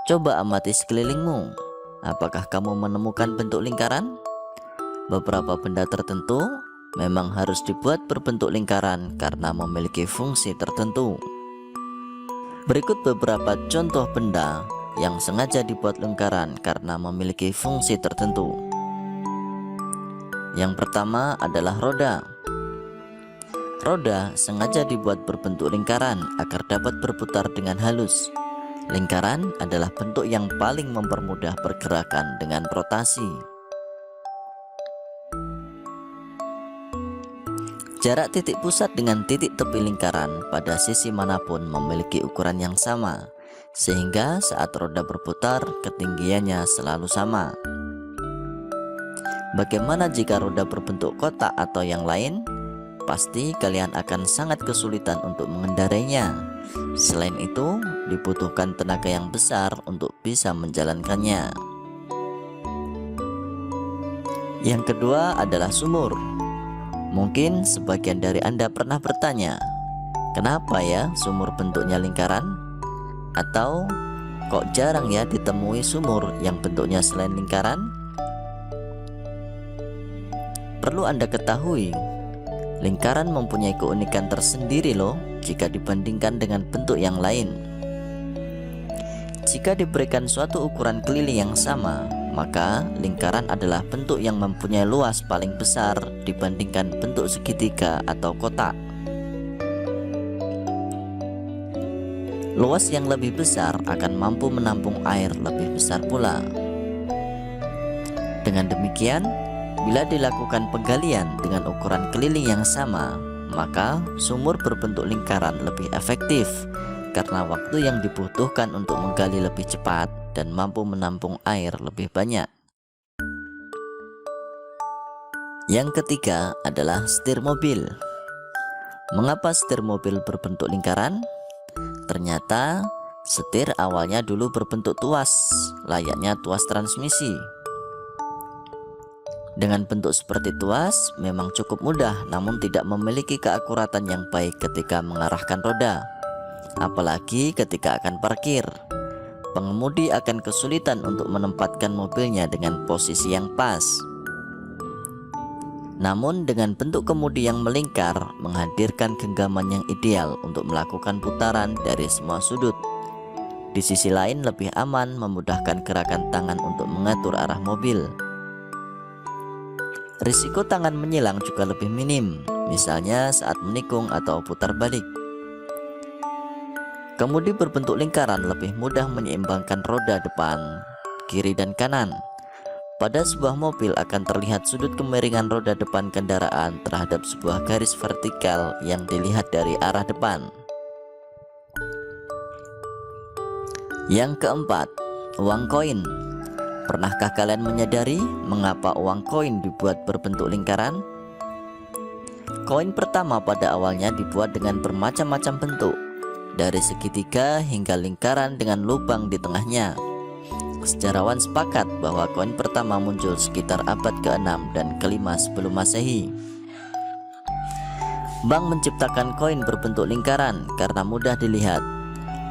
Coba amati sekelilingmu. Apakah kamu menemukan bentuk lingkaran? Beberapa benda tertentu memang harus dibuat berbentuk lingkaran karena memiliki fungsi tertentu. Berikut beberapa contoh benda yang sengaja dibuat lingkaran karena memiliki fungsi tertentu. Yang pertama adalah roda. Roda sengaja dibuat berbentuk lingkaran agar dapat berputar dengan halus. Lingkaran adalah bentuk yang paling mempermudah pergerakan dengan rotasi. Jarak titik pusat dengan titik tepi lingkaran pada sisi manapun memiliki ukuran yang sama, sehingga saat roda berputar, ketinggiannya selalu sama. Bagaimana jika roda berbentuk kotak atau yang lain? Pasti kalian akan sangat kesulitan untuk mengendarainya. Selain itu, dibutuhkan tenaga yang besar untuk bisa menjalankannya. Yang kedua adalah sumur. Mungkin sebagian dari Anda pernah bertanya, kenapa ya sumur bentuknya lingkaran? Atau kok jarang ya ditemui sumur yang bentuknya selain lingkaran? Perlu Anda ketahui, lingkaran mempunyai keunikan tersendiri loh jika dibandingkan dengan bentuk yang lain. Jika diberikan suatu ukuran keliling yang sama, maka lingkaran adalah bentuk yang mempunyai luas paling besar dibandingkan bentuk segitiga atau kotak. Luas yang lebih besar akan mampu menampung air lebih besar pula. Dengan demikian, bila dilakukan penggalian dengan ukuran keliling yang sama, maka sumur berbentuk lingkaran lebih efektif karena waktu yang dibutuhkan untuk menggali lebih cepat dan mampu menampung air lebih banyak. Yang ketiga adalah setir mobil. Mengapa setir mobil berbentuk lingkaran? Ternyata setir awalnya dulu berbentuk tuas, layaknya tuas transmisi. Dengan bentuk seperti tuas memang cukup mudah, namun tidak memiliki keakuratan yang baik ketika mengarahkan roda, apalagi ketika akan parkir. Pengemudi akan kesulitan untuk menempatkan mobilnya dengan posisi yang pas. Namun dengan bentuk kemudi yang melingkar menghadirkan genggaman yang ideal untuk melakukan putaran dari semua sudut. Di sisi lain lebih aman, memudahkan gerakan tangan untuk mengatur arah mobil. Risiko tangan menyilang juga lebih minim, misalnya saat menikung atau putar balik. Kemudi berbentuk lingkaran lebih mudah menyeimbangkan roda depan, kiri dan kanan. Pada sebuah mobil akan terlihat sudut kemiringan roda depan kendaraan terhadap sebuah garis vertikal yang dilihat dari arah depan. Yang keempat, uang koin. Pernahkah kalian menyadari mengapa uang koin dibuat berbentuk lingkaran? Koin pertama pada awalnya dibuat dengan bermacam-macam bentuk, dari segitiga hingga lingkaran dengan lubang di tengahnya. Sejarawan sepakat bahwa koin pertama muncul sekitar abad ke-6 dan ke-5 sebelum Masehi. Bank menciptakan koin berbentuk lingkaran karena mudah dilihat.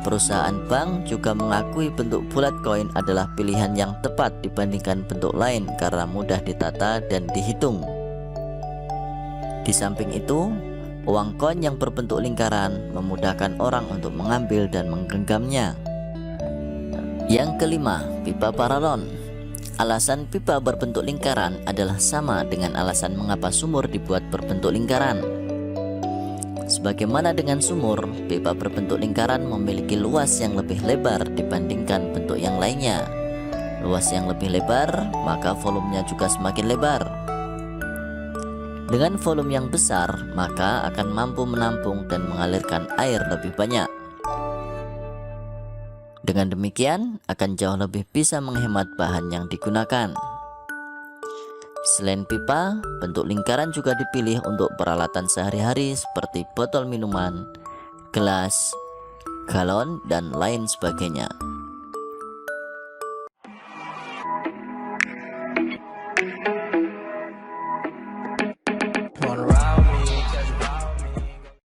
Perusahaan bank juga mengakui bentuk bulat koin adalah pilihan yang tepat dibandingkan bentuk lain karena mudah ditata dan dihitung. Di samping itu, uang koin yang berbentuk lingkaran memudahkan orang untuk mengambil dan menggenggamnya. Yang kelima, pipa paralon. Alasan pipa berbentuk lingkaran adalah sama dengan alasan mengapa sumur dibuat berbentuk lingkaran. Sebagaimana dengan sumur, pipa berbentuk lingkaran memiliki luas yang lebih lebar dibandingkan bentuk yang lainnya. Luas yang lebih lebar, maka volumenya juga semakin lebar. Dengan volume yang besar, maka akan mampu menampung dan mengalirkan air lebih banyak. Dengan demikian, akan jauh lebih bisa menghemat bahan yang digunakan. Selain pipa, bentuk lingkaran juga dipilih untuk peralatan sehari-hari seperti botol minuman, gelas, galon, dan lain sebagainya. One round